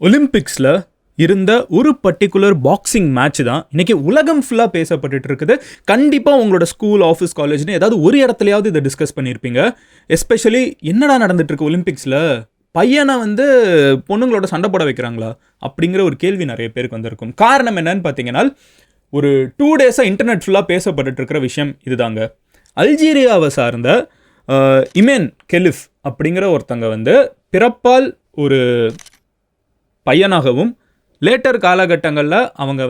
ஒலிம்பிக்ஸில் இருந்த ஒரு particular boxing match தான் இன்றைக்கி உலகம் ஃபுல்லாக பேசப்பட்டுட்டு இருக்குது. கண்டிப்பாக உங்களோட ஸ்கூல், ஆஃபீஸ், காலேஜ்னு ஏதாவது ஒரு இடத்துலையாவது இதை டிஸ்கஸ் பண்ணியிருப்பீங்க. எஸ்பெஷலி என்னடா நடந்துட்டுருக்கு ஒலிம்பிக்ஸில், பையனை பொண்ணுங்களோட சண்டை போட வைக்கிறாங்களா அப்படிங்கிற ஒரு கேள்வி நிறைய பேருக்கு வந்திருக்கும். காரணம் என்னன்னு பார்த்தீங்கன்னா, ஒரு 2 டேஸாக இன்டர்நெட் ஃபுல்லாக பேசப்பட்டு இருக்கிற விஷயம் இதுதாங்க. அல்ஜீரியாவை சார்ந்த இமேன் கெலிஃப் அப்படிங்கிற ஒருத்தங்க பிறப்பால் ஒரு பையனாகவும் லேட்டர் காலகட்டங்களில் அவங்க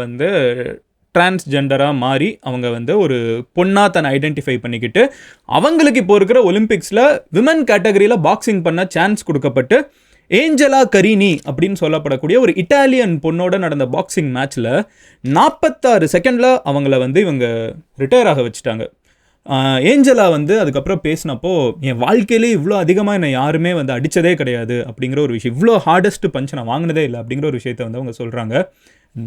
டிரான்ஸ்ஜெண்டராக மாறி அவங்க ஒரு பொண்ணாக தன்னை ஐடென்டிஃபை பண்ணிக்கிட்டு அவங்களுக்கு இப்போ இருக்கிற ஒலிம்பிக்ஸில் விமன் கேட்டகரியில் பாக்ஸிங் பண்ண சான்ஸ் கொடுக்கப்பட்டு ஏஞ்சலா கரீனி அப்படின்னு சொல்லப்படக்கூடிய ஒரு இட்டாலியன் பொண்ணோட நடந்த பாக்ஸிங் மேட்ச்சில் 46 செகண்டில் அவங்கள இவங்க ரிட்டையர் ஆக வச்சுட்டாங்க. ஏஞ்சலா அதுக்கப்புறம் பேசினப்போ, என் வாழ்க்கையிலே இவ்வளோ அதிகமாக என்னை யாருமே அடித்ததே கிடையாது அப்படிங்கிற ஒரு விஷயம், இவ்வளோ ஹார்டஸ்ட் பஞ்ச் நான் வாங்கினதே இல்லை அப்படிங்கிற ஒரு விஷயத்தை அவங்க சொல்கிறாங்க.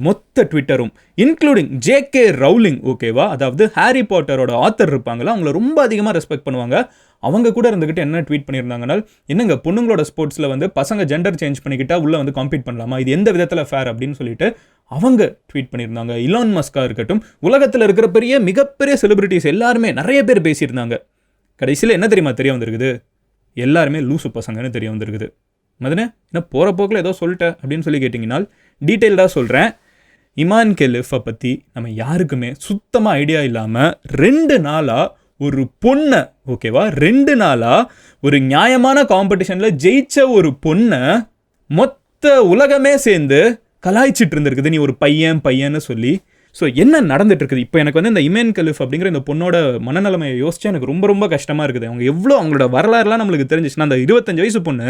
மொத்த ட்விட்டரும் இன்க்ளூடிங் ஜே.கே. ரவுலிங், ஓகேவா, அதாவது ஹாரி பாட்டரோட ஆத்தர் இருப்பாங்களா, அவங்கள ரொம்ப அதிகமாக ரெஸ்பெக்ட் பண்ணுவாங்க. அவங்க கூட இருந்துக்கிட்டு என்ன ட்வீட் பண்ணியிருந்தாங்கன்னா, என்னங்க பொண்ணுங்களோட ஸ்போர்ட்ஸில் பசங்க ஜெண்டர் சேஞ்ச் பண்ணிக்கிட்டா உள்ளே காம்பீட் பண்ணலாமா, இது எந்த விதத்தில் ஃபேர் அப்படின்னு சொல்லிட்டு அவங்க ட்வீட் பண்ணியிருந்தாங்க. இலான் மஸ்காக இருக்கட்டும், உலகத்தில் இருக்கிற மிகப்பெரிய செலிபிரிட்டிஸ் எல்லாருமே நிறைய பேர் பேசியிருந்தாங்க. கடைசியில் என்ன தெரியுமா தெரிய வந்திருக்குது, எல்லாருமே லூசு பசங்கன்னு தெரிய வந்திருக்குது. மதுனே என்ன போகிற போக்கில் ஏதோ சொல்லிட்டேன் அப்படின்னு சொல்லி கேட்டிங்கன்னா, டீட்டெயில்டாக சொல்கிறேன். இமான் கெலிஃபை பற்றி நம்ம யாருக்குமே சுத்தமாக ஐடியா இல்லாமல் 2 நாளாக ஒரு பொண்ணை, ஓகேவா, 2 நாளாக ஒரு நியாயமான காம்படிஷனில் ஜெயிச்ச ஒரு பொண்ணை மொத்த உலகமே சேர்ந்து கலாய்ச்சிட்டு இருந்திருக்குது, நீ ஒரு பையன்னு சொல்லி. ஸோ என்ன நடந்துட்டு இருக்குது இப்போ, எனக்கு இந்த இமேன் கலிஃப் அப்படிங்கிற இந்த பொண்ணோட மனநிலைமையை யோசிச்சா எனக்கு ரொம்ப ரொம்ப கஷ்டமாக இருக்குது. அவங்க எவ்வளோ அவங்களோட வரலாறுலாம் நம்மளுக்கு தெரிஞ்சிச்சுன்னா, அந்த 25 வயசு பொண்ணு,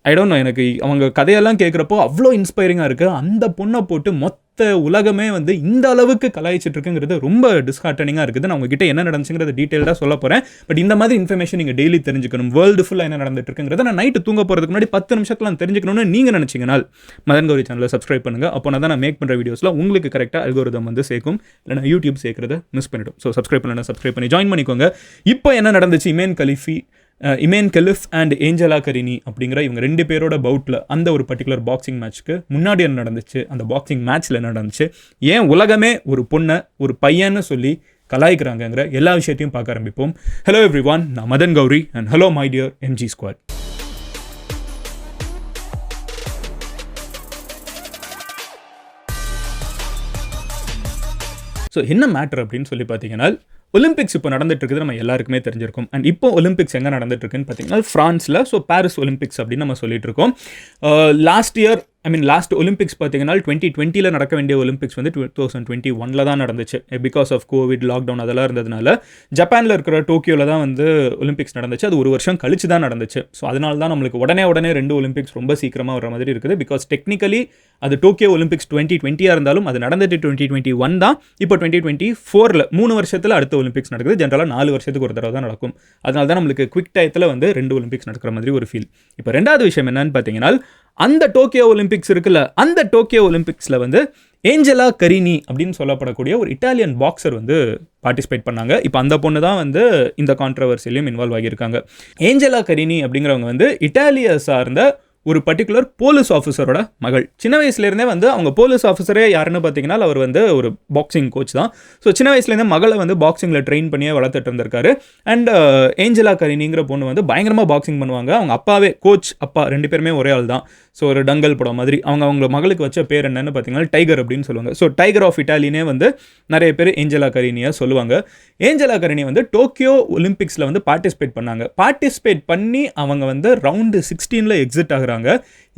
ஐ டோன்ட் நோ, எனக்கு அவங்க கதையெல்லாம் கேட்குறப்போ அவ்வளோ இன்ஸ்பைரிங்காக இருக்குது. அந்த பொண்ணை போட்டு மொத்த உலகமே இந்த அளவுக்கு கலாய்ச்சிட்டு இருக்குங்கிறது ரொம்ப டிஸ்ஹார்டனிங்காக இருக்குது. நான் உங்ககிட்ட என்ன நடந்துச்சுங்கிறத டீட்டெயிலாக சொல்ல போகிறேன். பட் இந்த மாதிரி இன்ஃபர்மேஷன் நீங்கள் டெய்லி தெரிஞ்சுக்கணும், வேர்ல்டு ஃபுல்லாக என்ன நடந்துட்டு இருக்குங்கிறத நான் நைட்டு தூங்க போகிறதுக்கு முன்னாடி 10 நிமிஷத்தில் நான் தெரிஞ்சுக்கணும்னு நீங்கள் நினச்சிங்கன்னா மதன் கௌரி சேனலை சப்ஸ்கிரைப் பண்ணுங்கள். அப்போ தான் நான் மேக் பண்ணுற வீடியோஸில் உங்களுக்கு கரெக்டாக அல்கோரிதம் சேர்க்கும், இல்லைனா யூடியூப் சேர்க்கிறத மிஸ் பண்ணிவிடும். ஸோ சப்ஸ்கிரைப் பண்ணலாம், சப்ஸ்கிரைப் பண்ணி ஜாயின் பண்ணிக்கோங்க. இப்போ என்ன நடந்துச்சு, இமேன் கலிஃப் அண்ட் ஏஞ்சலா கரீனி அப்படிங்கிற இவங்க 2 பேரோட பவுட்டில் அந்த ஒரு பர்டிகுலர் பாக்ஸிங் மேட்ச்க்கு முன்னாடி என்ன நடந்துச்சு, அந்த பாக்ஸிங் மேட்ச்சில் என்ன நடந்துச்சு, ஏன் உலகமே ஒரு பொண்ணை ஒரு பையன்னு சொல்லி கலாய்க்கிறாங்கங்கிற எல்லா விஷயத்தையும் பார்க்க ஆரம்பிப்போம். ஹலோ எவ்ரிவான், நான் Madan Gowri and hello my dear MG squad. So என்ன மேட்டர் அப்படின்னு சொல்லி பார்த்தீங்கன்னா, ஒலிம்பிக்ஸ் இப்போ நடந்துட்டு இருக்குது, நம்ம எல்லாருக்குமே தெரிஞ்சிருக்கும். அண்ட் இப்போ ஒலிம்பிக்ஸ் எங்கே நடந்துட்டு இருக்குன்னு பார்த்தீங்கன்னா ஃப்ரான்ஸில், ஸோ பாரிஸ் ஒலிம்பிக்ஸ் அப்படின்னு நம்ம சொல்லிட்டு இருக்கோம். லாஸ்ட் ஒலிம்பிக்ஸ் பார்த்தீங்கன்னா 2020 நடக்க வேண்டிய ஒலிம்பிக்ஸ் 2021 தான் நடந்துச்சு. பிகாஸ் ஆஃப் கோவிட், லாக்டவுன் அதெல்லாம் இருந்ததுனால ஜப்பானில் இருக்கிற டோக்கியோவில் தான் ஒலிம்பிக்ஸ் நடந்துச்சு. அது ஒரு வருஷம் கழிச்சு தான் நடந்துச்சு. ஸோ அதனால தான் நம்மளுக்கு உடனே 2 ஒலிம்பிக்ஸ் ரொம்ப சீக்கிரமாக வர மாதிரி இருக்குது. பிகாஸ் டெக்னிக்கலி அது டோக்கியோ ஒலிம்பிக்ஸ் 2020 இருந்தாலும் அது நடந்துட்டு 2021 தான். இப்போ 2024 3 வருஷத்தில் அடுத்த ஒலிம்பிக்ஸ் நடக்குது. ஜென்ரலாக 4 வருஷத்துக்கு ஒரு தடவை தான் நடக்கும். அதனால தான் நம்மளுக்கு குவிக் டயத்தில் 2 ஒலிம்பிக்ஸ் நடக்கிற மாதிரி ஒரு ஃபீல். இப்போ 2வது விஷயம் என்னன்னு பார்த்தீங்கன்னா, அந்த டோக்கியோ ஒலிம்பிக்ஸ் இருக்குல்ல, அந்த டோக்கியோ ஒலிம்பிக்ஸில் ஏஞ்சலா கரீனி அப்படின்னு சொல்லப்படக்கூடிய ஒரு இட்டாலியன் பாக்ஸர் பார்ட்டிசிபேட் பண்ணாங்க. இப்போ அந்த பொண்ணு தான் இந்த கான்ட்ரவர்சிலையும் இன்வால்வ் ஆகியிருக்காங்க. ஏஞ்சலா கரீனி அப்படிங்கிறவங்க இட்டாலியை சார்ந்த ஒரு பர்டிகுலர் போலீஸ் ஆஃபீஸரோட மகள். சின்ன வயசுலேருந்தே அவங்க போலீஸ் ஆஃபீஸரே யாருன்னு பார்த்தீங்கன்னா, அவர் ஒரு பாக்ஸிங் கோச் தான். ஸோ சின்ன வயசுலேருந்தே மகளை பாக்ஸிங்கில் ட்ரெயின் பண்ணியே வளர்த்துட்டு இருந்திருக்காரு. அண்ட் ஏஞ்சலா கரீனிங்கிற பொண்ணு பயங்கரமாக பாக்ஸிங் பண்ணுவாங்க. அவங்க அப்பாவே கோச், அப்பா 2 பேருமே ஒரே ஆள் தான். ஸோ ஒரு டங்கல் படம் மாதிரி அவங்க மகளுக்கு வச்ச பேர் என்னன்னு பார்த்தீங்கன்னா டைகர் அப்படின்னு சொல்லுவாங்க. ஸோ டைகர் ஆஃப் இட்டாலினே நிறைய பேர் ஏஞ்சலா கரீனியை சொல்லுவாங்க. ஏஞ்சலா கரீனி டோக்கியோ ஒலிம்பிக்ஸில் பார்ட்டிசிபேட் பண்ணாங்க. பார்ட்டிசிபேட் பண்ணி அவங்க ரவுண்டு 16 எக்ஸிட் ஆகுறாங்க.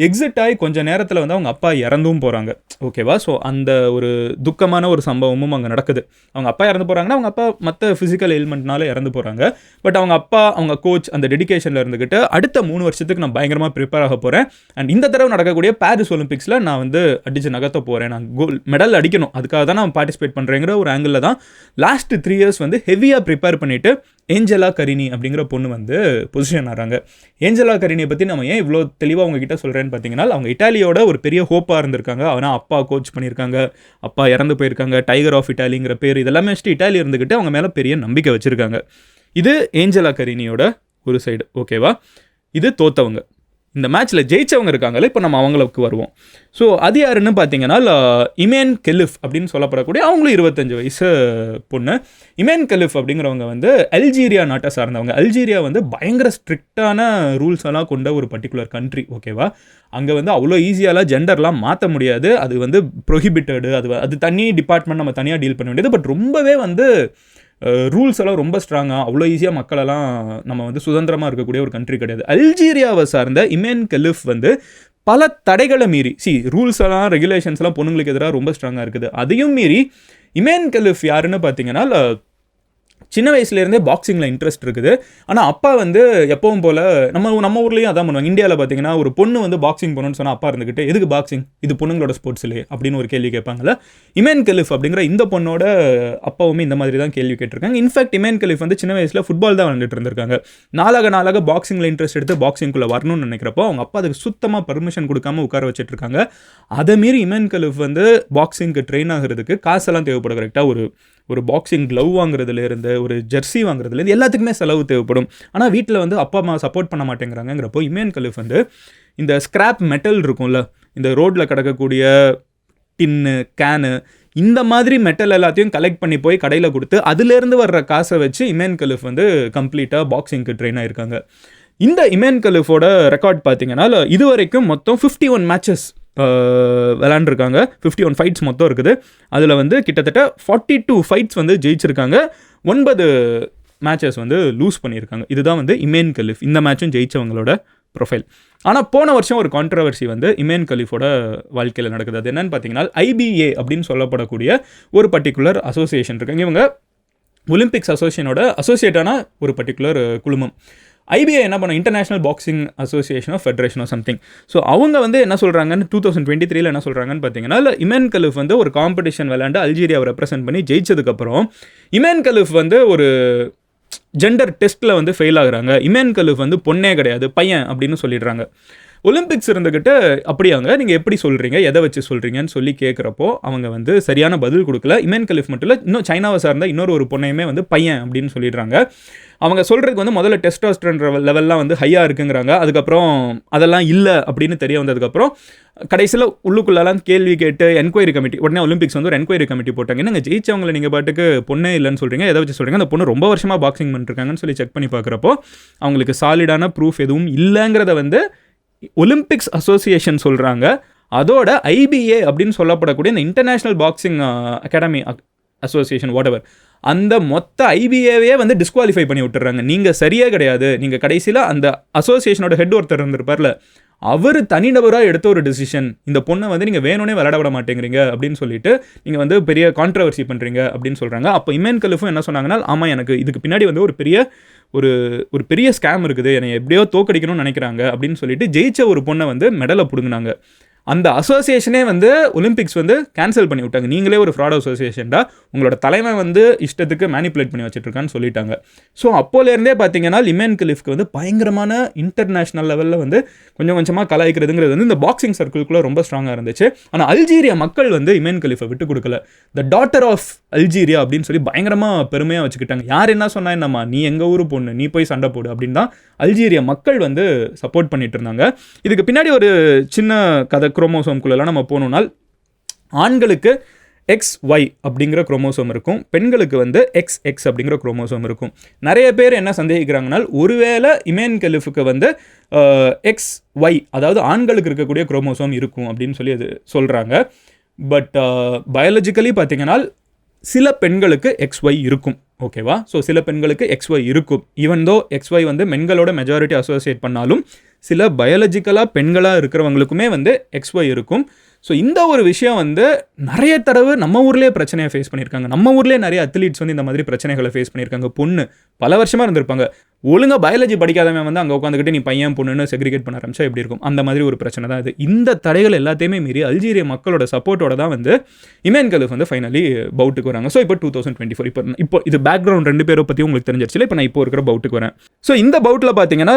எக்ஸிட் ஆகி கொஞ்ச நேரத்தில் அவங்க அப்பா இறந்தும் போகிறாங்க. ஓகேவா, ஸோ அந்த ஒரு துக்கமான ஒரு சம்பவமும் அங்கே நடக்குது. அவங்க அப்பா இறந்து போகிறாங்கன்னா, அவங்க அப்பா மற்ற ஃபிசிக்கல் எலிமெண்ட்னால இறந்து போகிறாங்க. பட் அவங்க அப்பா, அவங்க கோச் அந்த டெடிகேஷனில் இருந்துக்கிட்டு அடுத்த 3 வருஷத்துக்கு நான் பயங்கரமாக ப்ரிப்பேர் ஆக போகிறேன். அண்ட் இந்த தடவை நடக்கக்கூடிய பாரிஸ் ஒலிம்பிக்ஸில் நான் அடித்து நகர்த்த போகிறேன், நான் கோல்ட் மெடல் அடிக்கணும், அதுக்காக தான் நான் பார்ட்டிசிபேட் பண்ணுறேங்கிற ஒரு ஆங்கிளில் தான் லாஸ்ட் 3 இயர்ஸ் ஹெவியாக ப்ரிப்பேர் பண்ணிவிட்டு ஏஞ்சலா கரீனி அப்படிங்கிற பொண்ணு பொசிஷன் ஆகிறாங்க. ஏஞ்சலா கரீனியை பற்றி நம்ம ஏன் இவ்வளோ தெளிவாக உங்ககிட்ட சொல்கிறேன்னு பார்த்தீங்கன்னா, அவங்க இட்டாலியோட ஒரு பெரிய ஹோப்பாக இருந்திருக்காங்க. ஆனால் அப்பா கோச் பண்ணியிருக்காங்க, அப்பா இறந்து போயிருக்காங்க, டைகர் ஆஃப் இட்டாலிங்கிற பேர் இதெல்லாமே வச்சுட்டு இட்டாலி இருந்துக்கிட்டு அவங்க மேலே பெரிய நம்பிக்கை வச்சுருக்காங்க. இது ஏஞ்சலா கரீனியோட ஒரு சைடு, ஓகேவா. இது தோத்தவங்க. இந்த மேட்ச்சில் ஜெயிச்சவங்க இருக்காங்களே, இப்போ நம்ம அவங்களுக்கு வருவோம். ஸோ அது யாருன்னு பார்த்தீங்கன்னா இமேன் கெலிஃப் அப்படின்னு சொல்லப்படக்கூடிய அவங்களும் 25 வயசு பொண்ணு. இமேன் கெலிஃப் அப்படிங்கிறவங்க வந்து அல்ஜீரியா நாட்டை சார்ந்தவங்க. அல்ஜீரியா வந்து பயங்கர ஸ்ட்ரிக்டான ரூல்ஸ் எல்லாம் கொண்ட ஒரு பர்டிகுலர் கண்ட்ரி, ஓகேவா. அங்கே வந்து அவ்வளோ ஈஸியாலாம் ஜெண்டர்லாம் மாற்ற முடியாது, அது வந்து ப்ரொஹிபிட்டடு, அது தனி டிபார்ட்மெண்ட், நம்ம தனியாக டீல் பண்ண வேண்டியது. பட் ரொம்பவே வந்து ரூல்ஸ் எல்லாம் ரொம்ப ஸ்ட்ராங்காக, அவ்வளோ ஈஸியாக மக்களெல்லாம் நம்ம வந்து சுதந்திரமாக இருக்கக்கூடிய ஒரு கண்ட்ரி கிடையாது. அல்ஜீரியாவை சார்ந்த இமேன் கெலிஃப் வந்து பல தடைகளை மீறி, ரூல்ஸ் எல்லாம் ரெகுலேஷன்ஸ் எல்லாம் பொண்ணுங்களுக்கு எதிராக ரொம்ப ஸ்ட்ராங்காக இருக்குது. அதையும் மீறி இமேன் கெலிஃப் யாருன்னு பார்த்தீங்கன்னா சின்ன வயசுலேருந்தே பாக்ஸிங்கில் இன்ட்ரெஸ்ட் இருக்குது. ஆனால் அப்பா வந்து எப்பவும் போல் நம்ம ஊர்லேயும் அதான் பண்ணுவாங்க. இந்தியாவில் பார்த்தீங்கன்னா ஒரு பொண்ணு வந்து பாக்ஸிங் பண்ணணும்னு சொன்னால் அப்பா இருந்துக்கிட்டு எதுக்கு பாக்ஸிங், இது பொண்ணுங்களோட ஸ்போர்ட்ஸ் இல்லையே அப்படின்னு ஒரு கேள்வி கேட்பாங்கல்ல. இமேன் கெலிஃப் அப்படிங்கிற இந்த பொண்ணோட அப்பாவுமே இந்த மாதிரி தான் கேள்வி கேட்டிருக்காங்க. இன்ஃபேக்ட் இமேன் கெலிஃப் வந்து சின்ன வயசில் ஃபுட்பால் தான் விளையாண்டுட்டு இருந்திருக்காங்க. நாளாக பாக்ஸிங்கில் இன்ட்ரெஸ்ட் எடுத்து பாக்ஸிங்குள்ளே வரணும்னு நினைக்கிறப்போ அவங்க அப்பா அதுக்கு சுத்தமாக பர்மிஷன் கொடுக்காம உட்கார வச்சுட்டு இருக்காங்க. அதை மீறி இமேன் கெலிஃப் வந்து பாக்ஸிங்க்கு ட்ரெயின் ஆகிறதுக்கு காசெல்லாம் தேவைப்படும். கரெக்டாக ஒரு பாக்ஸிங் க்ளவ் வாங்குறதுலேருந்து ஒரு ஜெர்சி வாங்குறதுலேருந்து எல்லாத்துக்குமே செலவு தேவைப்படும். ஆனால் வீட்டில் வந்து அப்பா அம்மா சப்போர்ட் பண்ண மாட்டேங்கிறாங்கிறப்போ இமேன் கெலிஃப் வந்து இந்த ஸ்கிராப் மெட்டல் இருக்கும்ல, இந்த ரோட்டில் கிடக்கக்கூடிய டின்னு, கேனு, இந்த மாதிரி மெட்டல் எல்லாத்தையும் கலெக்ட் பண்ணி போய் கடையில் கொடுத்து அதுலேருந்து வர்ற காசை வச்சு இமேன் கெலிஃப் வந்து கம்ப்ளீட்டாக பாக்ஸிங்க்கு ட்ரெயின் ஆகிருக்காங்க. இந்த இமேன் கெலிஃபோட ரெக்கார்ட் பார்த்தீங்கன்னா இது வரைக்கும் மொத்தம் 51 மேட்சஸ் விளாண்டுருக்காங்க. 51 ஃபைட்ஸ் மொத்தம் இருக்குது. அதில் வந்து கிட்டத்தட்ட 42 ஃபைட்ஸ் வந்து ஜெயிச்சிருக்காங்க, 9 மேட்சஸ் வந்து லூஸ் பண்ணியிருக்காங்க. இதுதான் வந்து இமேன் கெலிஃப் இந்த மேட்சும் ஜெயிச்சவங்களோட ப்ரொஃபைல். ஆனால் போன வருஷம் ஒரு கான்ட்ரவர்சி வந்து இமேன் கெலிஃபோட வாழ்க்கையில் நடக்குது. அது என்னன்னு பார்த்தீங்கன்னா IBA அப்படின்னு சொல்லப்படக்கூடிய ஒரு பர்டிகுலர் அசோசியேஷன் இருக்காங்க. இவங்க ஒலிம்பிக்ஸ் அசோசியேட்டான ஒரு பர்டிகுலர் குழுமம். IBA என்ன பண்ண, இன்டர்நேஷனல் பாக்ஸிங் அசோசியேஷனோ ஃபெடரேஷனோ சம்திங். ஸோ அவங்க வந்து என்ன சொல்கிறாங்கன்னு 2023 என்ன சொல்கிறாங்கன்னு பார்த்தீங்கன்னா, இமேன் கெலிஃப் வந்து ஒரு காம்படிஷன் விளையாண்டு அல்ஜீரியாவை ரெப்ரசென்ட் பண்ணி ஜெயிச்சதுக்கப்புறம் இமேன் கெலிஃப் வந்து ஒரு ஜெண்டர் டெஸ்ட்டில் வந்து ஃபெயில் ஆகுறாங்க. இமேன் கெலிஃப் வந்து பொண்ணே கிடையாது, பையன் அப்படின்னு சொல்லிடுறாங்க. ஒலிம்பிக்ஸ் இருந்துக்கிட்டு அப்படியாங்க நீங்கள் எப்படி சொல்கிறீங்க, எதை வச்சு சொல்கிறீங்கன்னு சொல்லி கேட்குறப்போ அவங்க வந்து சரியான பதில் கொடுக்கல. இமேன் கெலிஃப் மட்டும் இல்லை, இன்னும் சைனாவை சார்ந்த இன்னொரு பொண்ணையுமே வந்து பையன் அப்படின்னு சொல்லிடுறாங்க. அவங்க சொல்கிறதுக்கு வந்து முதல்ல டெஸ்டோஸ்டரோன் லெவல்லாம் வந்து ஹையாக இருக்குங்கிறாங்க. அதுக்கப்புறம் அதெல்லாம் இல்லை அப்படின்னு தெரிய வந்ததுக்கப்புறம் கடைசியில் உள்ளுக்குள்ளெல்லாம் கேள்வி கேட்டு என்கொயரி கமிட்டி, உடனே ஒலிம்பிக்ஸ் வந்து ஒரு என்கொயரி கமிட்டி போட்டாங்க. என்னங்க ஜெயிச்சவங்களை நீங்கள் பாட்டுக்கு பொண்ணே இல்லைன்னு சொல்கிறீங்க, எதை வச்சு சொல்கிறீங்க, அந்த பொண்ணு ரொம்ப வருஷமாக பாக்ஸிங் பண்ணிருக்காங்கன்னு சொல்லி செக் பண்ணி பார்க்குறப்போ அவங்களுக்கு சாலிடான ப்ரூஃப் எதுவும் இல்லைங்கிறத வந்து ஒலிம்பிக்ஸ் அசோசியேஷன் சொல்கிறாங்க. அதோட IBA அப்படின்னு சொல்லப்படக்கூடிய இந்த international boxing academy association whatever, அந்த மொத்த IBAவே வந்து டிஸ்குவாலிஃபை பண்ணி விட்டுறாங்க. நீங்கள் சரியே கிடையாது. நீங்கள் கடைசியில் அந்த அசோசியேஷனோட ஹெட் ஒருத்தர் இருந்திருப்பார்ல, அவர் தனிநபராக எடுத்த ஒரு டிசிஷன், இந்த பொண்ணை வந்து நீங்கள் வேணும்னே விளையாட விட மாட்டேங்கிறீங்க அப்படின்னு சொல்லிட்டு நீங்கள் வந்து பெரிய கான்ட்ரவர்சி பண்ணுறீங்க அப்படின்னு சொல்கிறாங்க. அப்போ இமேன் கெலிஃபும் என்ன சொன்னாங்கன்னா, ஆமாம் எனக்கு இதுக்கு பின்னாடி வந்து ஒரு பெரிய ஸ்கேம் இருக்குது, என்னை எப்படியோ தோக்கடிக்கணும்னு நினைக்கிறாங்க அப்படின்னு சொல்லிட்டு ஜெயிச்ச ஒரு பொண்ணை வந்து மெடலை பிடுங்கினாங்க. அந்த அசோசியேஷனே வந்து ஒலிம்பிக்ஸ் வந்து கேன்சல் பண்ணி விட்டாங்க. நீங்களே ஒரு ஃப்ராட் அசோசியேஷன்டா, உங்களோட தலைமை வந்து இஷ்டத்துக்கு மேனிப்புலேட் பண்ணி வச்சுட்ருக்கான்னு சொல்லிட்டாங்க. ஸோ அப்போலேருந்தே பார்த்தீங்கன்னா இமேன் கெலிஃப்க்கு வந்து பயங்கரமான இன்டர்நேஷ்னல் லெவலில் வந்து கொஞ்சம் கொஞ்சமாக கலாய்க்கிறதுங்கிறது வந்து இந்த பாக்ஸிங் சர்க்கிள்குள்ளே ரொம்ப ஸ்ட்ராங்காக இருந்துச்சு. ஆனால் அல்ஜீரியா மக்கள் வந்து இமேன் கெலிஃபை விட்டு கொடுக்கல. த டாட்டர் ஆஃப் அல்ஜீரியா அப்படின்னு சொல்லி பயங்கரமாக பெருமையாக வச்சுக்கிட்டாங்க. யார் என்ன சொன்னா என்னம்மா, நீ எங்கள் ஊர் பொண்ணு, நீ போய் சண்டை போடு அப்படின்னு தான் அல்ஜீரியா மக்கள் வந்து சப்போர்ட் பண்ணிட்டு இருந்தாங்க. இதுக்கு பின்னாடி ஒரு சின்ன கதை, குரோமோசோம்குள்ளெல்லாம் நம்ம போனோம்னால் ஆண்களுக்கு XY அப்படிங்கிற குரோமோசோம் இருக்கும், பெண்களுக்கு வந்து XX அப்படிங்கிற குரோமோசோம் இருக்கும். நிறைய பேர் என்ன சந்தேகிக்கிறாங்கன்னா, ஒருவேளை இமேன் கெலிஃபுக்கு வந்து XY அதாவது ஆண்களுக்கு இருக்கக்கூடிய குரோமோசோம் இருக்கும் அப்படின்னு சொல்லி அது சொல்கிறாங்க. பட் பயாலஜிக்கலி பார்த்தீங்கன்னா சில பெண்களுக்கு XY இருக்கும், ஓகேவா. ஸோ சில பெண்களுக்கு XY இருக்கும். ஈவன் தோ XY வந்து மென்களோட மெஜாரிட்டி அசோசியேட் பண்ணாலும் சில பயாலஜிக்கலாக பெண்களாக இருக்கிறவங்களுக்குமே வந்து XY இருக்கும். ஸோ இந்த ஒரு விஷயம் வந்து நிறைய தடவை நம்ம ஊர்லேயே பிரச்சனையை ஃபேஸ் பண்ணியிருக்காங்க. நம்ம ஊர்லேயே நிறைய அத்லீட்ஸ் வந்து இந்த மாதிரி பிரச்சனைகளை ஃபேஸ் பண்ணியிருக்காங்க. பொண்ணு பல வருஷமாக இருந்திருப்பாங்க, ஒழுங்காக பயாலஜி படிக்காதவன் வந்து அங்கே உட்காந்துக்கிட்டு நீ பையன் பொண்ணுன்னு செக்ரிகேட் பண்ண ஆரம்பிச்சா எப்படி இருக்கும், அந்த மாதிரி ஒரு பிரச்சனை தான் இது. இந்த தடைகள் எல்லாத்தையுமே மீறி அல்ஜீரிய மக்களோட சப்போர்ட்டோட தான் வந்து இமேன் கெலிஃப் வந்து ஃபைனலி பவுட்டுக்கு வராங்க. ஸோ இப்போ 2024 இப்போ இது பேக்ரவுண்ட் ரெண்டு பேரை பற்றி உங்களுக்கு தெரிஞ்சிருச்சு. இப்போ நான் இப்போ இருக்கிற பவுட்டுக்கு வரேன். ஸோ இந்த பவுட்டில் பார்த்தீங்கன்னா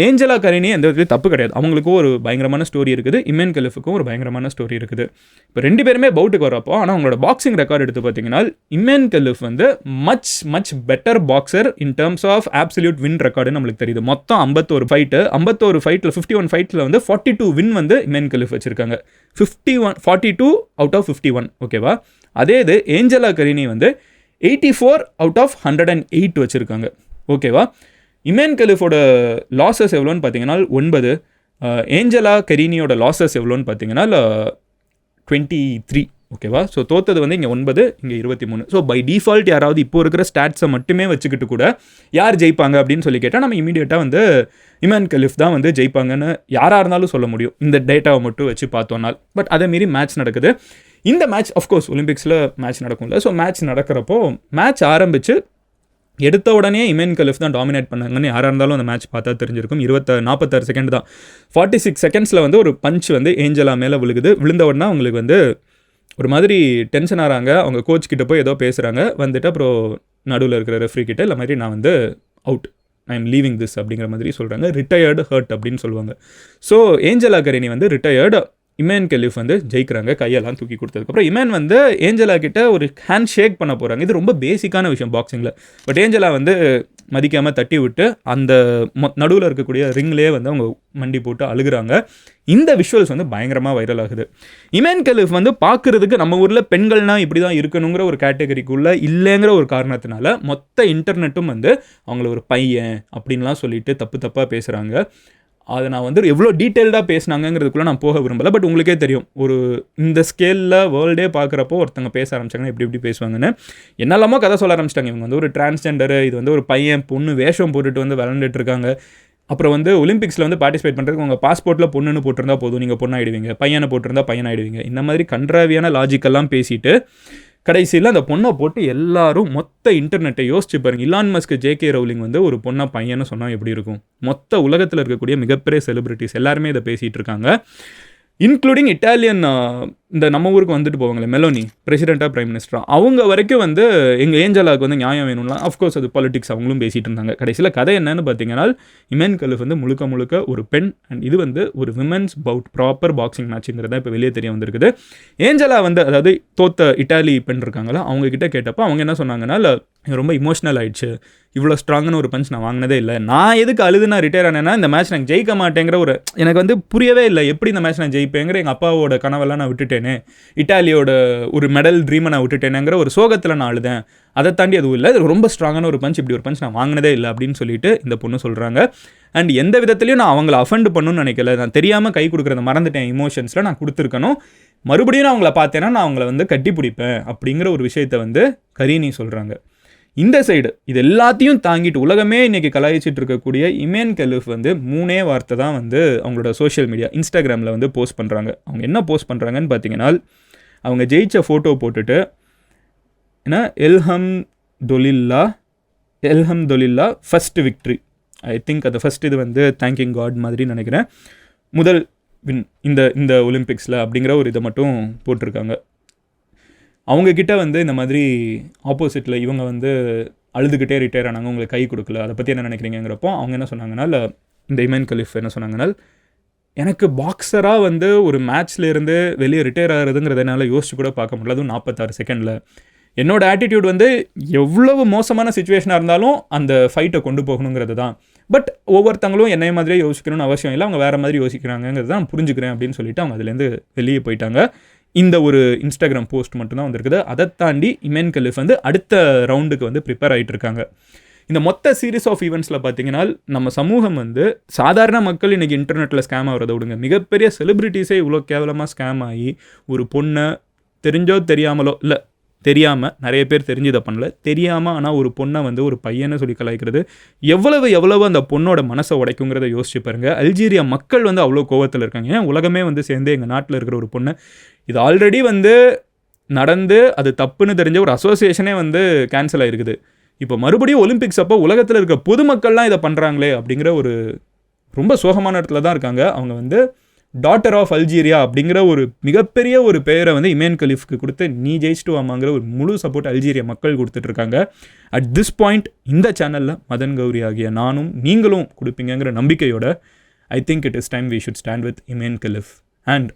ஏஞ்சலா கரினி எந்த விதத்துலையும் தப்பு கிடையாது. அவங்களுக்கும் ஒரு பயங்கரமான ஸ்டோரி இருக்குது, இமேன் கெலிஃபுக்கும் ஒரு பயங்கரமான ஸ்டோரி இருக்குது. இப்போ ரெண்டு பேருமே பவுட்டுக்கு வரப்போ, ஆனால் அவங்களோட பாக்ஸிங் ரெக்கார்ட் எடுத்து பார்த்தீங்கன்னா இமேன் கெலிஃப் வந்து much better boxer in terms of absolute win record நம்மளுக்கு தெரியுது. மொத்தம் 51 ஃபைட்டில் 51 ஃபைட்டில் வந்து 42 வின் வந்து இமேன் கலிஃப் வச்சுருக்காங்க. 42 அவுட் ஆஃப் 51. ஓகேவா? அதே இது ஏஞ்சலா கரீனி வந்து 84 அவுட் ஆஃப் 108 வச்சுருக்காங்க. ஓகேவா? இமேன் கலிஃபோட லாஸஸ் எவ்வளோன்னு பார்த்தீங்கன்னா 9. ஏஞ்சலா கரீனியோட லாஸஸ் எவ்வளோன்னு பார்த்தீங்கன்னா 23. ஓகேவா? ஸோ தோத்தது வந்து இங்கே 9, இங்கே 23. ஸோ பை டிஃபால்ட் யாராவது இப்போ இருக்கிற ஸ்டாட்ஸை மட்டுமே வச்சுக்கிட்டு கூட யார் ஜெயிப்பாங்க அப்படின்னு சொல்லி கேட்டால் நம்ம இமீடியட்டாக வந்து இமான் கலிஃப் தான் வந்து ஜெயிப்பாங்கன்னு யாராக இருந்தாலும் சொல்ல முடியும், இந்த டேட்டாவை மட்டும் வச்சு பார்த்தோம்னால். பட் அதே மீறி மேட்ச் நடக்குது. இந்த மேட்ச் அஃப்கோர்ஸ் ஒலிம்பிக்ஸில் மேட்ச் நடக்கும்ல. ஸோ மேட்ச் நடக்கிறப்போ மேட்ச் ஆரம்பித்து எடுத்த உடனே இமேன் கலிஃப் தான் டாமினேட் பண்ணாங்கன்னு யாராக இருந்தாலும் அந்த மேட்ச் பார்த்தா தெரிஞ்சிருக்கும். 46 செகண்ட் தான். 46 செகண்ட்ஸில் வந்து ஒரு பஞ்ச் வந்து ஏஞ்சலா மேலே விழுந்த உடனே அவங்களுக்கு வந்து ஒரு மாதிரி டென்ஷன் ஆகிறாங்க. அவங்க கோச் கிட்ட போய் ஏதோ பேசுகிறாங்க. வந்துட்டு அப்புறம் நடுவில் இருக்கிற ரெஃப்ரி கிட்ட இல்லை மாதிரி நான் வந்து out, I am leaving this அப்படிங்கிற மாதிரி சொல்கிறாங்க. ரிட்டையர்டு ஹர்ட் அப்படின்னு சொல்லுவாங்க. ஸோ ஏஞ்சலா கரீனி வந்து ரிட்டையர்டு, இமேன் கலிஃப் வந்து ஜெயிக்கிறாங்க கையெல்லாம் தூக்கி கொடுத்ததுக்கப்புறம். இமேன் வந்து ஏஞ்சலா கிட்ட ஒரு ஹேண்ட் ஷேக் பண்ண போகிறாங்க. இது ரொம்ப பேசிக்கான விஷயம் பாக்ஸிங்கில். பட் ஏஞ்சலா வந்து மதிக்காமல் தட்டி விட்டு அந்த நடுவில் இருக்கக்கூடிய ரிங்லேயே வந்து அவங்க மண்டி போட்டு அழுகுறாங்க. இந்த விஷுவல்ஸ் வந்து பயங்கரமாக வைரல் ஆகுது. இமேன் கலிஃப் வந்து பார்க்குறதுக்கு நம்ம ஊரில் பெண்கள்னா இப்படி தான் இருக்கணுங்கிற ஒரு கேட்டகரிக்குள்ளே இல்லைங்கிற ஒரு காரணத்தினால மொத்த இன்டர்நெட்டும் வந்து அவங்கள ஒரு பையன் அப்படின்லாம் சொல்லிட்டு தப்பாக பேசுகிறாங்க. அதை நான் வந்து எவ்வளோ டீட்டெயில்டாக பேசினாங்கிறதுக்குள்ளே நான் போக விரும்பலை. பட் உங்களுக்கே தெரியும், ஒரு இந்த ஸ்கேலில் வேர்ல்டே பார்க்குறப்போ ஒருத்தங்க பேச ஆரம்பிச்சாங்கன்னா எப்படி பேசுவாங்கன்னு. என்னெல்லாமோ கதை சொல்ல ஆரம்பிச்சிட்டாங்க. இவங்க வந்து ஒரு டிரான்ஸ்ஜெண்டரு, இது வந்து ஒரு பையன் பொண்ணு வேஷம் போட்டுட்டு வந்து விளாண்டுட்டு இருக்காங்க. அப்புறம் வந்து ஒலிம்பிக்ஸில் வந்து பார்ட்டிசிபேட் பண்ணுறதுக்கு உங்கள் பாஸ்போர்ட்டில் பொண்ணுன்னு போட்டிருந்தா போதும், நீங்கள் பொண்ணாயிடுவீங்க, பையனை போட்டிருந்தா பையனாயிடுவீங்க. இந்த மாதிரி கன்றாவியான லாஜிக்கெல்லாம் பேசிட்டு கடைசியில் அந்த பொண்ணை போட்டு எல்லாரும் மொத்த இன்டர்நெட்டை யோசிச்சு பாருங்கள். இலான் மஸ்க், ஜேகே ரவுலிங் வந்து ஒரு பொண்ணை பையன்னு சொன்னால் எப்படி இருக்கும்? மொத்த உலகத்தில் இருக்கக்கூடிய மிகப்பெரிய செலிபிரிட்டிஸ் எல்லாருமே இதை பேசிகிட்டு இருக்காங்க. இன்க்ளூடிங் இட்டாலியன், இந்த நம்ம ஊருக்கு வந்துட்டு போவாங்களே மெலோனி, பிரசிடெண்ட்டாக பிரைம் மினிஸ்டராக, அவங்க வரைக்கும் வந்து எங்கள் ஏஞ்சலாவுக்கு வந்து நியாயம் வேணும்லாம் அஃப்கோர்ஸ் அது பாலிடிக்ஸ் அவங்களும் பேசிகிட்டு இருந்தாங்க. கடைசியில் கதை என்னன்னு பார்த்தீங்கன்னா இமேன் கலிஃப் வந்து முழுக்க ஒரு பெண், அண்ட் இது வந்து ஒரு விமென்ஸ் ப்ராப்பர் பாக்ஸிங் மேட்சுங்கிறத இப்போ வெளியே தெரிய வந்திருக்குது. ஏஞ்சலா வந்து அதாவது தோத்த இட்டாலி பெண் இருக்காங்களா, அவங்க கிட்ட கேட்டப்போ அவங்க என்ன சொன்னாங்கன்னா ரொம்ப இமோஷனல் ஆயிடுச்சு, இவ்வளோ ஸ்ட்ராங்கான ஒரு பஞ்ச் நான் வாங்கினதே இல்லை, நான் எதுக்கு அழுது நான் ரிட்டையர் ஆனேன்னா இந்த மேட்ச் நான் ஜெயிக்க மாட்டேங்கிற ஒரு எனக்கு வந்து புரியவே இல்லை, எப்படி இந்த மேட்ச் நான் ஜெயிப்பேங்கிற எங்கள் அப்பாவோட கனவெல்லாம் நான் விட்டுட்டேனே, இட்டாலியோட ஒரு மெடல் ட்ரீமை நான் விட்டுட்டேனேங்கிற ஒரு சோகத்தில் நான் அழுதேன், அதை தாண்டி அதுவும் இல்லை, ரொம்ப ஸ்ட்ராங்கான ஒரு பஞ்ச், இப்படி ஒரு பஞ்ச் நான் வாங்கினதே இல்லை அப்படின்னு சொல்லிட்டு இந்த பொண்ணு சொல்கிறாங்க. அண்ட் எந்த விதத்துலையும் நான் அவங்கள அஃபெண்ட் பண்ணணும்னு நினைக்கல, நான் தெரியாமல் கை கொடுக்குறத மறந்துட்டேன், இமோஷன்ஸில் நான் கொடுத்துருக்கணும், மறுபடியும் நான் அவங்கள பார்த்தேன்னா நான் அவங்கள வந்து கட்டி பிடிப்பேன் அப்படிங்கிற ஒரு விஷயத்தை வந்து கரீனி சொல்கிறாங்க. இந்த சைடு இது எல்லாத்தையும் தாங்கிட்டு உலகமே இன்றைக்கி கலாய்ச்சிட்டு இருக்கக்கூடிய இமேன் கலிஃப் வந்து 3 வார்த்தை தான் வந்து அவங்களோட சோஷியல் மீடியா இன்ஸ்டாகிராமில் வந்து போஸ்ட் பண்ணுறாங்க. அவங்க என்ன போஸ்ட் பண்ணுறாங்கன்னு பார்த்தீங்கன்னா, அவங்க ஜெயிச்ச ஃபோட்டோ போட்டுட்டு ஏன்னா எல்ஹம்துலில்லா ஃபஸ்ட் விக்ட்ரி, ஐ திங்க் அது ஃபஸ்ட் இது வந்து தேங்கிங் காட் மாதிரி நினைக்கிறேன், முதல் வின் இந்த ஒலிம்பிக்ஸில் அப்படிங்கிற ஒரு இதை மட்டும் போட்டிருக்காங்க. அவங்கக்கிட்ட வந்து இந்த மாதிரி ஆப்போசிட்டில் இவங்க வந்து அழுதுகிட்டே ரிட்டையர் ஆனாங்க, உங்களுக்கு கை கொடுக்கல, அதை பற்றி என்ன நினைக்கிறீங்கிறப்போ அவங்க என்ன சொன்னாங்கன்னா, இந்த இமேன் கலிஃப் என்ன சொன்னாங்கன்னா, எனக்கு பாக்ஸராக வந்து ஒரு மேட்ச்லேருந்து வெளியே ரிட்டையர் ஆகிறதுங்கிறத என்னால் யோசிச்சு கூட பார்க்க முடியல, அதுவும் 46 செகண்டில். என்னோடய ஆட்டிடியூட் வந்து எவ்வளவு மோசமான சுச்சுவேஷனாக இருந்தாலும் அந்த ஃபைட்டை கொண்டு போகணுங்கிறது தான். பட் ஒவ்வொருத்தங்களும் என்னைய மாதிரியே யோசிக்கணும்னு அவசியம் இல்லை, அவங்க வேறு மாதிரி யோசிக்கிறாங்கிறது தான் புரிஞ்சுக்கிறேன் அப்படின்னு சொல்லிட்டு அவங்க அதுலேருந்து வெளியே போயிட்டாங்க. இந்த ஒரு இன்ஸ்டாகிராம் போஸ்ட் மட்டும்தான் வந்திருக்குது. அதை தாண்டி இமேன் கலிஃப் வந்து அடுத்த ரவுண்டுக்கு வந்து ப்ரிப்பேர் ஆகிட்டு இருக்காங்க. இந்த மொத்த சீரீஸ் ஆஃப் ஈவெண்ட்ஸில் பார்த்தீங்கன்னா நம்ம சமூகம் வந்து சாதாரண மக்கள் இன்றைக்கி இன்டர்நெட்டில் ஸ்கேம் ஆகிறத விடுங்க, மிகப்பெரிய செலிப்ரிட்டிஸே இவ்வளோ கேவலமாக ஸ்கேம் ஆகி ஒரு பொண்ணை தெரிஞ்சோ தெரியாமலோ, இல்லை தெரியாமல் நிறைய பேர் தெரிஞ்சு இதை பண்ணல, தெரியாமல் ஆனால் ஒரு பொண்ணை வந்து ஒரு பையனை சொல்லி கலாய்க்கிறது எவ்வளவு அந்த பொண்ணோட மனசை உடைக்குங்கிறத யோசிச்சு பாருங்கள். அல்ஜீரியா மக்கள் வந்து அவ்வளோ கோவத்தில் இருக்காங்க. ஏன் உலகமே வந்து சேர்ந்து எங்கள் நாட்டில் இருக்கிற ஒரு பொண்ணை, இது ஆல்ரெடி வந்து நடந்து அது தப்புன்னு தெரிஞ்ச ஒரு அசோசியேஷனே வந்து கேன்சல் ஆகிருக்குது, இப்போ மறுபடியும் ஒலிம்பிக்ஸ் அப்போ உலகத்தில் இருக்க பொதுமக்கள்லாம் இதை பண்ணுறாங்களே அப்படிங்கிற ஒரு ரொம்ப சோகமான இடத்துல தான் இருக்காங்க. அவங்க வந்து டாட்டர் ஆஃப் அல்ஜீரியா அப்படிங்கிற ஒரு மிகப்பெரிய ஒரு பெயரை வந்து இமேன் கலிஃப்க்கு கொடுத்து நீ ஜெயிச்சிட்டு வாமாங்கிற ஒரு முழு சப்போர்ட் அல்ஜீரியா மக்கள் கொடுத்துட்ருக்காங்க. அட் திஸ் பாயிண்ட் இந்த சேனலில் மதன் கௌரி ஆகிய நானும் நீங்களும் கொடுப்பீங்கிற நம்பிக்கையோட I think it is time we should stand with Imane Khelif. And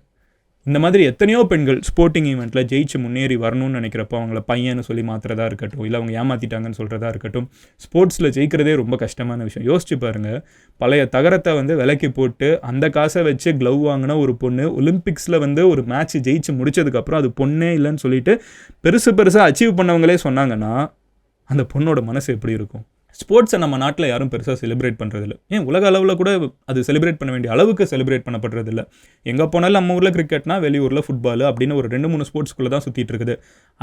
இந்த மாதிரி எத்தனையோ பெண்கள் ஸ்போர்ட்டிங் ஈவெண்ட்டில் ஜெயிச்சு முன்னேறி வரணும்னு நினைக்கிறப்போ அவங்கள பையன்னு சொல்லி மாற்றுறதா இருக்கட்டும், இல்லை அவங்க ஏமாற்றிட்டாங்கன்னு சொல்கிறதா இருக்கட்டும், ஸ்போர்ட்ஸில் ஜெயிக்கிறதே ரொம்ப கஷ்டமான விஷயம். யோசிச்சு பாருங்கள், பழைய தகரத்தை வந்து விலைக்கு போட்டு அந்த காசை வச்சு க்ளவ் வாங்கின ஒரு பொண்ணு ஒலிம்பிக்ஸில் வந்து ஒரு மேட்ச் ஜெயிச்சு முடிச்சதுக்கப்புறம் அது பொண்ணே இல்லைன்னு சொல்லிட்டு பெருசாக அச்சீவ் பண்ணவங்களே சொன்னாங்கன்னா அந்த பொண்ணோட மனசு எப்படி இருக்கும்? ஸ்போர்ட்ஸை நம்ம நாட்டில் யாரும் பெருசாக செலிப்ரேட் பண்ணுறதில்ல. ஏன் உலக அளவில் கூட அது செலிப்ரேட் பண்ண வேண்டிய அளவுக்கு செலிப்ரேட் பண்ணப்படுறதில்ல. எங்கே போனாலும் நம்ம ஊரில் கிரிக்கெட்னா வெளியூரில் ஃபுட்பால் அப்படின்னு ஒரு 2-3 ஸ்போர்ட்ஸ்குள்ளே தான் சுற்றிட்டு இருக்குது.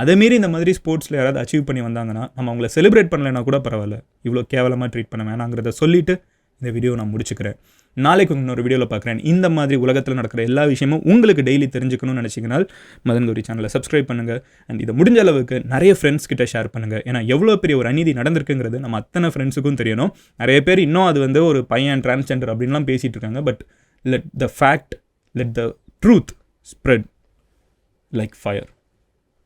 அதேமாரி இந்த மாதிரி ஸ்போர்ட்ஸில் யாராவது அச்சீவ் பண்ணி வந்தாங்கன்னா நம்ம அவங்கள செலிப்ரேட் பண்ணலைன்னா கூட பரவாயில்ல, இவ்வளோ கேவலமாக ட்ரீட் பண்ண வேணாங்கிறத சொல்லிவிட்டு இந்த வீடியோ நான் முடிச்சுக்கிறேன். நாளைக்கு இன்னொரு வீடியோவில் பார்க்குறேன். இந்த மாதிரி உலகத்தில் நடக்கிற எல்லா விஷயமும் உங்களுக்கு டெய்லி தெரிஞ்சுக்கணும்னு நினச்சிங்கன்னா மதன் கௌரி சேனலை சப்ஸ்கிரைப் பண்ணுங்கள். அண்ட் இதை முடிஞ்ச அளவுக்கு நிறைய ஃப்ரெண்ட்ஸ் கிட்ட ஷேர் பண்ணுங்கள். ஏன்னா எவ்வளோ பெரிய ஒரு அநீதி நடந்திருக்குங்கிறது நம்ம அத்தனை ஃப்ரெண்ட்ஸுக்கும் தெரியணும். நிறைய பேர் இன்னும் அது வந்து ஒரு பையன் டிரான்ஸ்ஜெண்டர் அப்படின்லாம் பேசிகிட்டு இருக்காங்க. But let the truth spread like fire.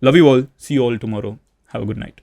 Love you all. See you all tomorrow. Have a good night.